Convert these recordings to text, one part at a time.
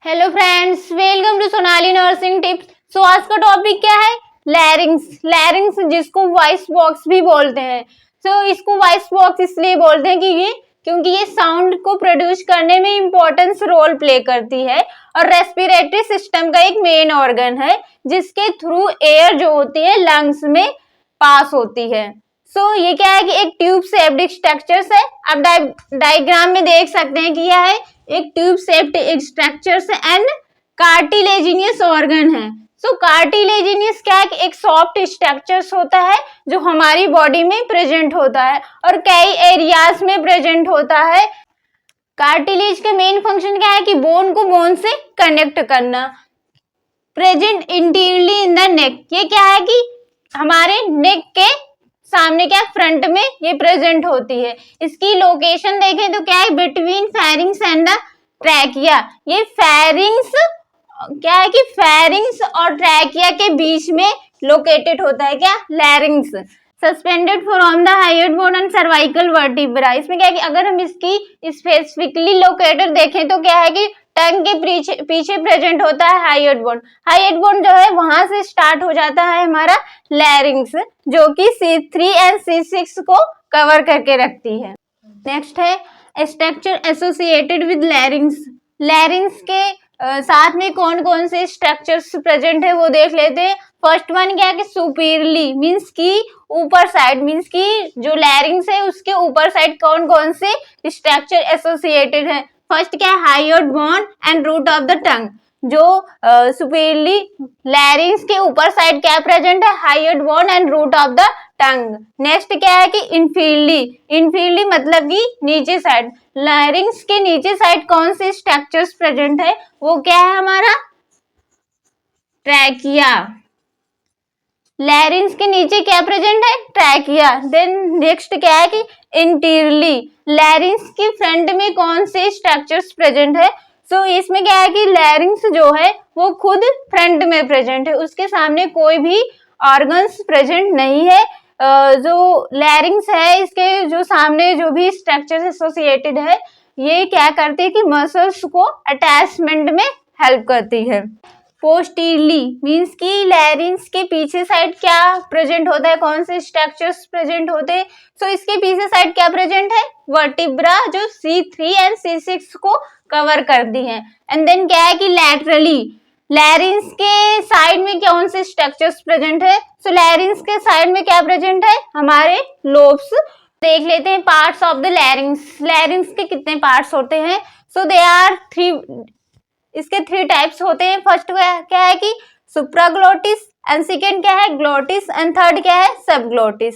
Hello friends, welcome to Sonali nursing tips. So आज का topic क्या है? लैरिंग्स। लैरिंग्स जिसको वॉइस बॉक्स भी बोलते हैं। इसको वॉइस बॉक्स इसलिए बोलते हैं क्योंकि ये साउंड को प्रोड्यूस करने में इम्पोर्टेंस रोल प्ले करती है और रेस्पिरेटरी सिस्टम का एक मेन ऑर्गन है जिसके थ्रू एयर जो होती है लंग्स में पास होती है। ये क्या है कि एक ट्यूब शेप्ड स्ट्रक्चर्स है। आप डायग्राम में देख सकते हैं कि यह है एक tube shaped structures and cartilaginous organ है। कार्टिलेजिनियस क्या है कि एक सॉफ्ट स्ट्रक्चर्स होता है जो हमारी बॉडी में प्रेजेंट होता है और कई एरियाज में प्रेजेंट होता है। कार्टिलेज का मेन फंक्शन क्या है कि बोन को बोन से कनेक्ट करना। Present interiorly in the neck, ये क्या है कि हमारे नेक के सामने क्या फ्रंट में ये प्रेजेंट होती है। इसकी लोकेशन देखें तो क्या है between pharynx and the trachea. ये फेरिंग्स क्या है कि फेरिंग्स और ट्रैकिया के बीच में लोकेटेड होता है क्या लैरिंग्स। Suspended from the hide bone and cervical vertebra. इसमें क्या है कि अगर हम इसकी स्पेसिफिकली लोकेटेड देखें तो क्या है कि टंग के पीछे प्रेजेंट होता है हाइड बोन। हाइड बोन जो है वहां से स्टार्ट हो जाता है हमारा लैरिंग्स जो कि C3 एंड C6 को कवर करके रखती है। नेक्स्ट है स्ट्रक्चर एसोसिएटेड विद लैरिंग्स। लैरिंग्स के साथ में कौन कौन से स्ट्रक्चर्स प्रेजेंट है वो देख लेते हैं। फर्स्ट वन क्या है कि सुपीरियरली मींस की ऊपर साइड, मींस की जो लैरिंग्स है उसके ऊपर साइड कौन कौन से स्ट्रक्चर एसोसिएटेड है। फर्स्ट क्या है hyoid bone and root of the tongue. जो सुपीरियरली लैरिंग्स के ऊपर साइड क्या प्रेजेंट है hyoid bone and root of the tongue. Next क्या है कि इनफील्डली। इनफील्डली मतलब कि नीचे साइड। लैरिंग्स के नीचे साइड कौन से स्ट्रक्चर्स प्रेजेंट है वो क्या है हमारा ट्रैकिया। लैरिंग्स के नीचे क्या प्रेजेंट है ट्रैकिया। देन नेक्स्ट क्या है कि इंटीरियरली। लैरिंग्स की फ्रंट में कौन से स्ट्रक्चर्स प्रेजेंट है। इसमें क्या है कि लैरिंग्स जो है वो खुद फ्रंट में प्रेजेंट है, उसके सामने कोई भी ऑर्गन्स प्रेजेंट नहीं है। जो लैरिंग्स है इसके जो सामने जो भी स्ट्रक्चर्स एसोसिएटेड है ये क्या करते हैं कि मसल्स को अटैचमेंट में हेल्प करती है। पोस्टीरली मींस की लैरिंग्स के पीछे साइड क्या प्रेजेंट होता है, कौन से स्ट्रक्चर्स प्रेजेंट होते हैं। इसके पीछे साइड क्या प्रेजेंट है वर्टिब्रा जो C3 एंड C6 को कवर करती है। एंड देन क्या है कि लैटरली लैरिंग्स के साइड में कौन से स्ट्रक्चर्स प्रेजेंट है। लैरिंग्स के साइड में क्या प्रेजेंट है हमारे लोब्स। देख लेते हैं पार्ट्स ऑफ द लैरिंग्स। लैरिंग्स के कितने पार्ट्स होते हैं। दे आर 3, इसके 3 टाइप्स होते हैं। फर्स्ट क्या है कि सुप्राग्लोटिस एंड सेकेंड क्या है ग्लोटिस एंड थर्ड क्या है सबग्लोटिस।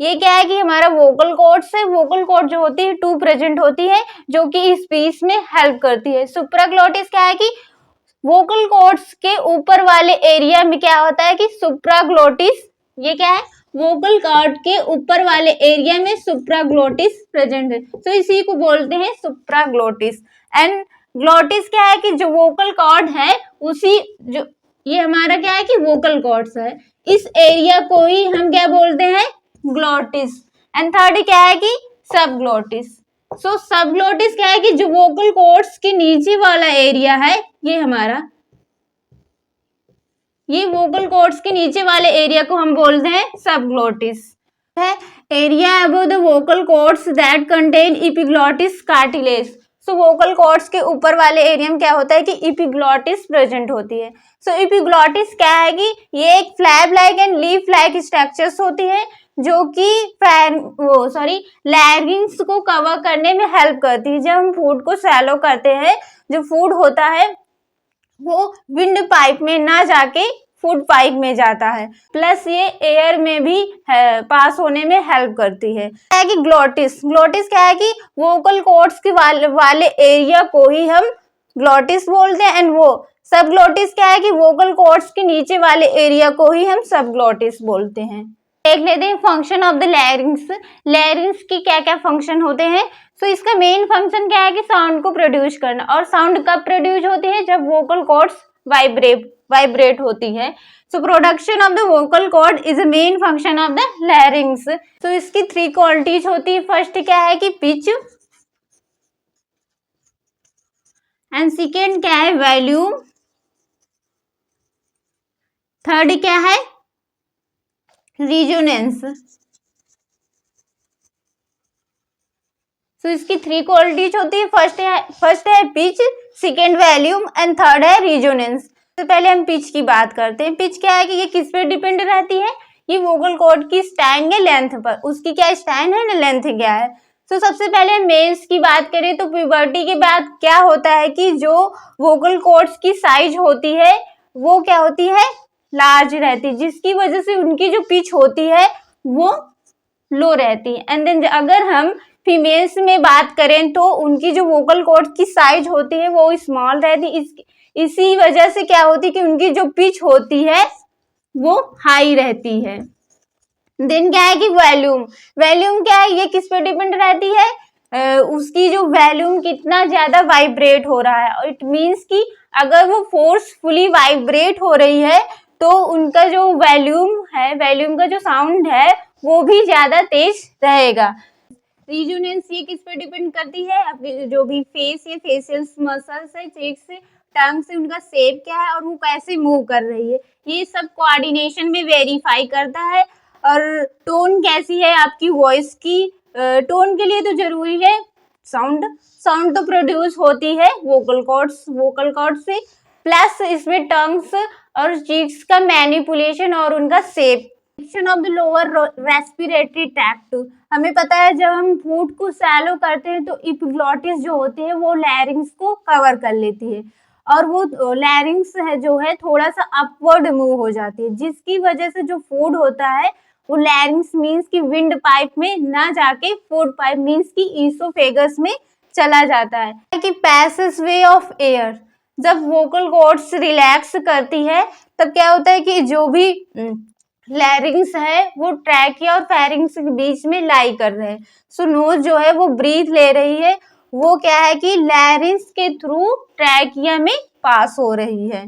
ये क्या है कि हमारा वोकल कॉर्ड्स है। वोकल कॉर्ड जो होती है 2 प्रेजेंट होती है जो कि स्पीच में हेल्प करती है। सुप्राग्लोटिस क्या है कि वोकल कॉर्ड्स के ऊपर वाले एरिया में क्या होता है कि सुप्राग्लोटिस, ये क्या है वोकल कॉर्ड के ऊपर वाले एरिया में सुप्राग्लोटिस प्रेजेंट है। इसी को बोलते हैं सुप्राग्लोटिस। एंड ग्लोटिस क्या है कि जो वोकल कॉर्ड है उसी जो ये हमारा क्या है कि वोकल कॉर्ड्स है, इस एरिया को ही हम क्या बोलते हैं ग्लोटिस। एंड थर्ड क्या है कि सबग्लोटिस। सबग्लोटिस क्या है कि जो वोकल कॉर्ड्स के नीचे वाला एरिया है ये हमारा, ये वोकल कॉर्ड्स के नीचे वाले एरिया को हम बोलते हैं सबग्लोटिस है। Area above the vocal cords that contain epiglottis cartilage. Vocal cords के ऊपर वाले एरिया में क्या होता है कि एपिग्लोटिस प्रेजेंट होती है। एपिग्लोटिस क्या है कि ये एक flap like and leaf like structures होती है जो कि लैरिंग्स को कवर करने में हेल्प करती है। जब हम फूड को सैलो करते हैं जो फूड होता है वो विंड पाइप में ना जाके फूड पाइप में जाता है, प्लस ये एयर में भी पास होने में हेल्प करती है। क्या है कि ग्लोटिस। ग्लोटिस क्या है कि वोकल कॉर्ड्स के वाले एरिया को ही हम ग्लोटिस बोलते हैं। एंड वो सबग्लोटिस क्या है कि वोकल कॉर्ड्स के नीचे वाले एरिया को ही हम सबग्लोटिस बोलते हैं। देख लेते हैं फंक्शन ऑफ द लैरिंग्स। लैरिंग्स की क्या क्या फंक्शन होते हैं। इसका मेन फंक्शन क्या है कि साउंड को प्रोड्यूस करना। और साउंड कब प्रोड्यूस होती है जब वोकल कॉर्ड्स वाइब्रेट होती है। Production of the vocal cord is a main function of the larynx. इसकी 3 क्वालिटीज होती है। फर्स्ट क्या है कि पिच, एंड सेकेंड क्या है, वॉल्यूम। थर्ड क्या है, रिजोनेंस। तो इसकी थ्री क्वालिटीज होती है। फर्स्ट है pitch, second volume and third है रिजोनेंस। तो पहले हम पिच की बात करते हैं। पिच क्या है कि ये किस पे डिपेंड रहती है, ये वोकल कॉर्ड की स्टैंड या लेंथ पर, उसकी क्या स्टैंड है ना लेंथ क्या है। तो सबसे पहले मेल्स की बात करें तो प्यूबर्टी के बाद क्या होता है कि जो वोकल कॉर्ड्स की साइज होती है वो क्या होती है, लार्ज रहती है, जिसकी वजह से उनकी जो पिच होती है वो लो रहती है। एंड देन अगर हम फीमेल्स में बात करें तो उनकी जो वोकल कॉर्ड की साइज होती है वो स्मॉल रहती है। इसी वजह से क्या होती है कि उनकी जो पिच होती है वो हाई रहती है। देन क्या है कि वॉल्यूम। वॉल्यूम क्या है, ये किस पे डिपेंड रहती है, उसकी जो वॉल्यूम कितना ज्यादा वाइब्रेट हो रहा है। इट मीन्स कि अगर वो फोर्सफुली वाइब्रेट हो रही है तो उनका जो वॉल्यूम है, वॉल्यूम का जो साउंड है वो भी ज्यादा तेज रहेगा। रिजोनेंस ये किस पे डिपेंड करती है, आपके जो भी फेस या फेशियल मसल्स है, चेक्स से, टंग से, उनका शेप क्या है और वो कैसे मूव कर रही है, ये सब कोऑर्डिनेशन में वेरीफाई करता है। और टोन कैसी है आपकी वॉइस की, टोन के लिए तो जरूरी है साउंड। साउंड तो प्रोड्यूस होती है वोकल कॉर्ड से, प्लस इसमें टंग्स और चीक्स का मैनिपुलेशन और उनका shape. Of the lower respiratory tract, हमें पता है जब हम फूड को सैलो करते हैं तो इपिग्लॉटिस जो होती है वो लैरिंग्स को कवर कर लेती है और वो लैरिंग्स है जो है थोड़ा सा अपवर्ड मूव हो जाती है, जिसकी वजह से जो फूड होता है वो लैरिंग्स मीन्स की विंड पाइप में ना जाके फूड पाइप मीन्स की ईसोफेगस में चला जाता है। कि पैसेज वे ऑफ एयर, जब वोकल कॉर्ड्स रिलैक्स करती है तब क्या होता है कि जो भी लैरिंग्स है वो ट्रैकिया और फेरिंग्स के बीच में लाई कर रहे हैं। सो नोज जो है वो ब्रीथ ले रही है, वो क्या है कि लैरिंग्स के थ्रू ट्रैकिया में पास हो रही है।